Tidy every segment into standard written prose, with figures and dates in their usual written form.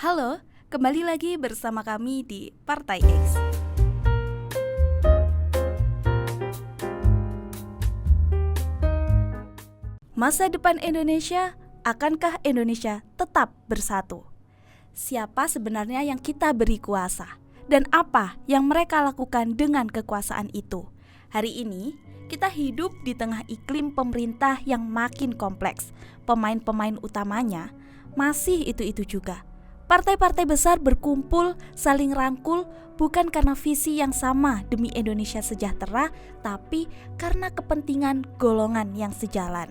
Halo, kembali lagi bersama kami di Partai X. Masa depan Indonesia, akankah Indonesia tetap bersatu? Siapa sebenarnya yang kita beri kuasa? Dan apa yang mereka lakukan dengan kekuasaan itu? Hari ini, kita hidup di tengah iklim pemerintah yang makin kompleks. Pemain-pemain utamanya masih itu-itu juga. Partai-partai besar berkumpul, saling rangkul, bukan karena visi yang sama demi Indonesia sejahtera, tapi karena kepentingan golongan yang sejalan.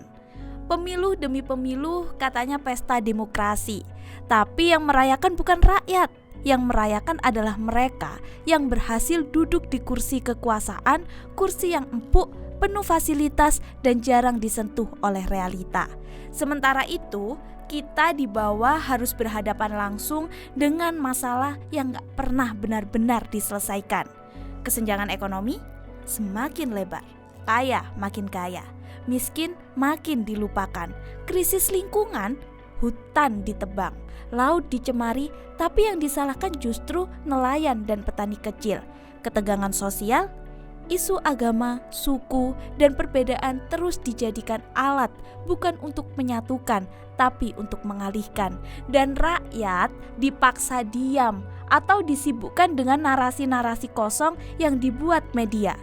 Pemilu demi pemilu katanya pesta demokrasi, tapi yang merayakan bukan rakyat. Yang merayakan adalah mereka yang berhasil duduk di kursi kekuasaan, kursi yang empuk, penuh fasilitas dan jarang disentuh oleh realita. Sementara itu, kita di bawah harus berhadapan langsung dengan masalah yang gak pernah benar-benar diselesaikan. Kesenjangan ekonomi semakin lebar, kaya makin kaya, miskin makin dilupakan, krisis lingkungan, hutan ditebang, laut dicemari, tapi yang disalahkan justru nelayan dan petani kecil. Ketegangan sosial, isu agama, suku, dan perbedaan terus dijadikan alat bukan untuk menyatukan, tapi untuk mengalihkan. Dan rakyat dipaksa diam atau disibukkan dengan narasi-narasi kosong yang dibuat media.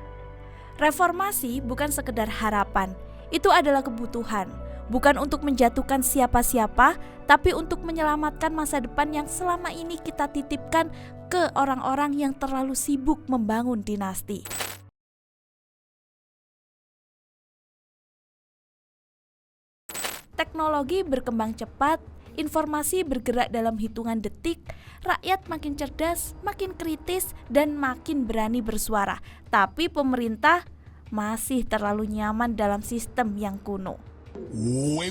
Reformasi bukan sekedar harapan, itu adalah kebutuhan. Bukan untuk menjatuhkan siapa-siapa, tapi untuk menyelamatkan masa depan yang selama ini kita titipkan ke orang-orang yang terlalu sibuk membangun dinasti. Teknologi berkembang cepat, informasi bergerak dalam hitungan detik, rakyat makin cerdas, makin kritis, dan makin berani bersuara. Tapi pemerintah masih terlalu nyaman dalam sistem yang kuno. Wait.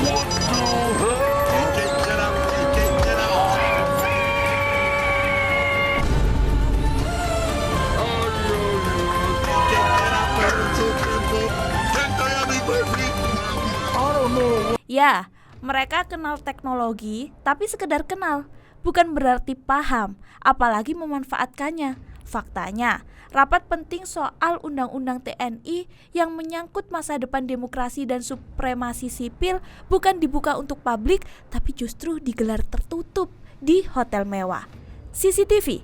What the hell? Ya, mereka kenal teknologi, tapi sekedar kenal, bukan berarti paham, apalagi memanfaatkannya. Faktanya, rapat penting soal Undang-Undang TNI yang menyangkut masa depan demokrasi dan supremasi sipil bukan dibuka untuk publik, tapi justru digelar tertutup di hotel mewah. CCTV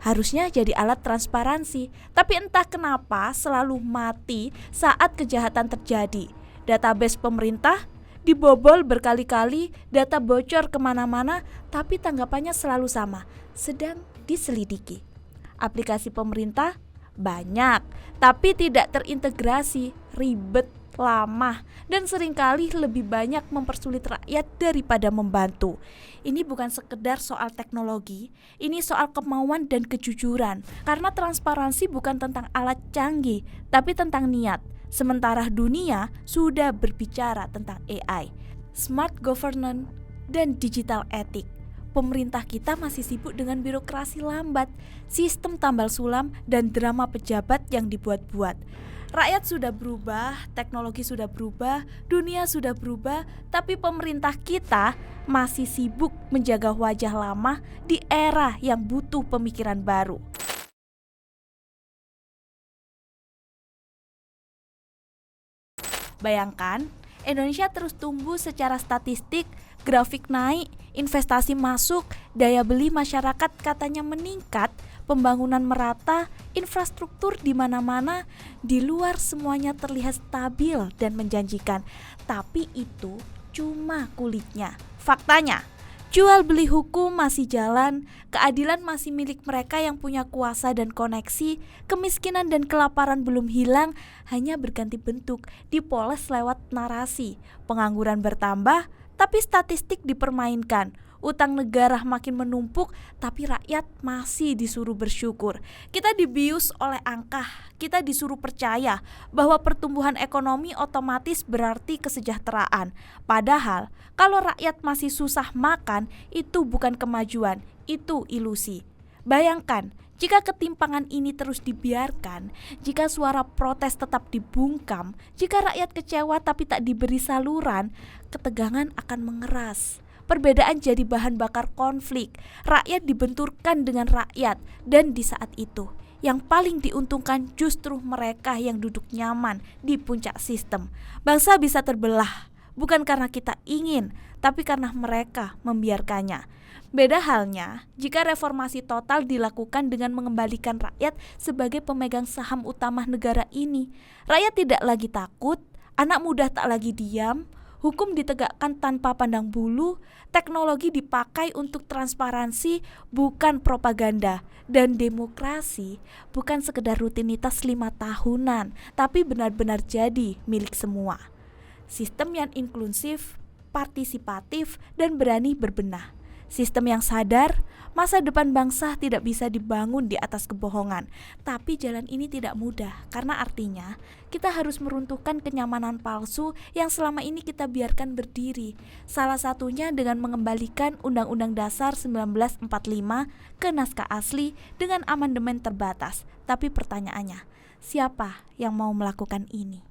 harusnya jadi alat transparansi, tapi entah kenapa selalu mati saat kejahatan terjadi. Database pemerintah dibobol berkali-kali, data bocor kemana-mana, tapi tanggapannya selalu sama, sedang diselidiki. Aplikasi pemerintah banyak, tapi tidak terintegrasi, ribet, lama, dan seringkali lebih banyak mempersulit rakyat daripada membantu. Ini bukan sekedar soal teknologi, ini soal kemauan dan kejujuran. Karena transparansi bukan tentang alat canggih, tapi tentang niat. Sementara dunia sudah berbicara tentang AI, smart governance, dan digital ethic. Pemerintah kita masih sibuk dengan birokrasi lambat, sistem tambal sulam, dan drama pejabat yang dibuat-buat. Rakyat sudah berubah, teknologi sudah berubah, dunia sudah berubah, tapi pemerintah kita masih sibuk menjaga wajah lama di era yang butuh pemikiran baru. Bayangkan, Indonesia terus tumbuh secara statistik, grafik naik, investasi masuk, daya beli masyarakat katanya meningkat, pembangunan merata, infrastruktur di mana-mana, di luar semuanya terlihat stabil dan menjanjikan. Tapi itu cuma kulitnya. Faktanya, jual beli hukum masih jalan, keadilan masih milik mereka yang punya kuasa dan koneksi, kemiskinan dan kelaparan belum hilang, hanya berganti bentuk, dipoles lewat narasi. Pengangguran bertambah, tapi statistik dipermainkan. Utang negara makin menumpuk, tapi rakyat masih disuruh bersyukur. Kita dibius oleh angka, kita disuruh percaya bahwa pertumbuhan ekonomi otomatis berarti kesejahteraan. Padahal, kalau rakyat masih susah makan, itu bukan kemajuan, itu ilusi. Bayangkan, jika ketimpangan ini terus dibiarkan, jika suara protes tetap dibungkam, jika rakyat kecewa tapi tak diberi saluran, ketegangan akan mengeras. Perbedaan jadi bahan bakar konflik, rakyat dibenturkan dengan rakyat, dan di saat itu, yang paling diuntungkan justru mereka yang duduk nyaman di puncak sistem. Bangsa bisa terbelah, bukan karena kita ingin, tapi karena mereka membiarkannya. Beda halnya jika reformasi total dilakukan dengan mengembalikan rakyat sebagai pemegang saham utama negara ini. Rakyat tidak lagi takut, anak muda tak lagi diam, hukum ditegakkan tanpa pandang bulu, teknologi dipakai untuk transparansi bukan propaganda, dan demokrasi bukan sekedar rutinitas 5 tahunan, tapi benar-benar jadi milik semua. Sistem yang inklusif, partisipatif, dan berani berbenah. Sistem yang sadar, masa depan bangsa tidak bisa dibangun di atas kebohongan. Tapi jalan ini tidak mudah, karena artinya kita harus meruntuhkan kenyamanan palsu yang selama ini kita biarkan berdiri. Salah satunya dengan mengembalikan Undang-Undang Dasar 1945 ke naskah asli dengan amandemen terbatas. Tapi pertanyaannya, siapa yang mau melakukan ini?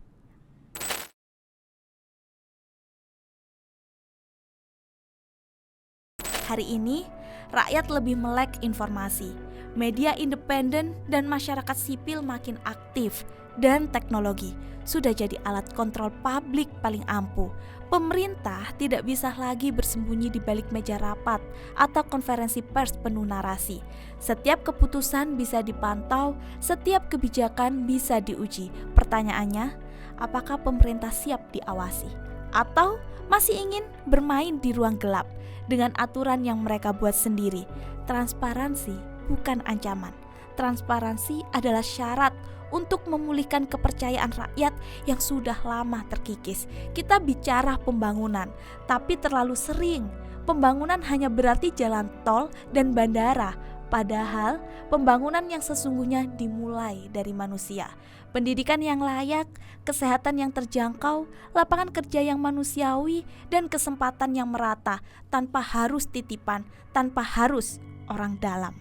Hari ini, rakyat lebih melek informasi, media independen dan masyarakat sipil makin aktif, dan teknologi sudah jadi alat kontrol publik paling ampuh. Pemerintah tidak bisa lagi bersembunyi di balik meja rapat atau konferensi pers penuh narasi. Setiap keputusan bisa dipantau, setiap kebijakan bisa diuji. Pertanyaannya, apakah pemerintah siap diawasi? Atau masih ingin bermain di ruang gelap dengan aturan yang mereka buat sendiri? Transparansi bukan ancaman. Transparansi adalah syarat untuk memulihkan kepercayaan rakyat yang sudah lama terkikis. Kita bicara pembangunan, tapi terlalu sering pembangunan hanya berarti jalan tol dan bandara. Padahal pembangunan yang sesungguhnya dimulai dari manusia. Pendidikan yang layak, kesehatan yang terjangkau, lapangan kerja yang manusiawi, dan kesempatan yang merata tanpa harus titipan, tanpa harus orang dalam.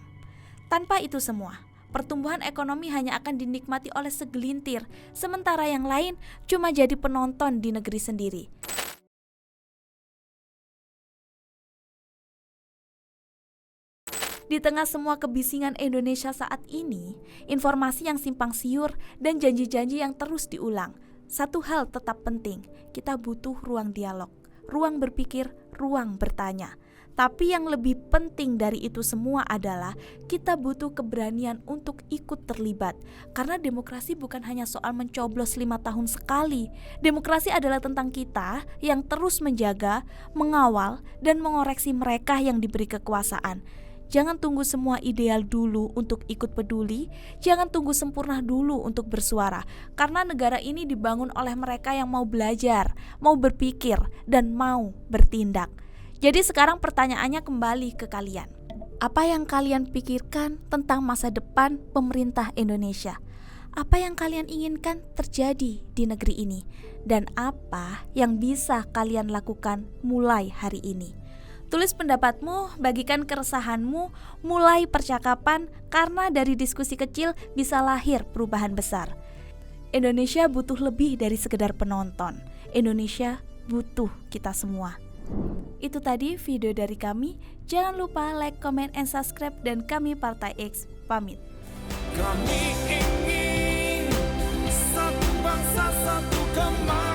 Tanpa itu semua, pertumbuhan ekonomi hanya akan dinikmati oleh segelintir, sementara yang lain cuma jadi penonton di negeri sendiri. Di tengah semua kebisingan Indonesia saat ini, informasi yang simpang siur dan janji-janji yang terus diulang, satu hal tetap penting, kita butuh ruang dialog, ruang berpikir, ruang bertanya. Tapi yang lebih penting dari itu semua adalah kita butuh keberanian untuk ikut terlibat. Karena demokrasi bukan hanya soal mencoblos 5 tahun sekali. Demokrasi adalah tentang kita yang terus menjaga, mengawal, dan mengoreksi mereka yang diberi kekuasaan. Jangan tunggu semua ideal dulu untuk ikut peduli, jangan tunggu sempurna dulu untuk bersuara. Karena negara ini dibangun oleh mereka yang mau belajar, mau berpikir, dan mau bertindak. Jadi sekarang pertanyaannya kembali ke kalian. Apa yang kalian pikirkan tentang masa depan pemerintah Indonesia? Apa yang kalian inginkan terjadi di negeri ini? Dan apa yang bisa kalian lakukan mulai hari ini? Tulis pendapatmu, bagikan keresahanmu, mulai percakapan, karena dari diskusi kecil bisa lahir perubahan besar. Indonesia butuh lebih dari sekedar penonton. Indonesia butuh kita semua. Itu tadi video dari kami. Jangan lupa like, comment, and subscribe. Dan kami Partai X pamit. Kami ingin satu bangsa, satu kemajuan.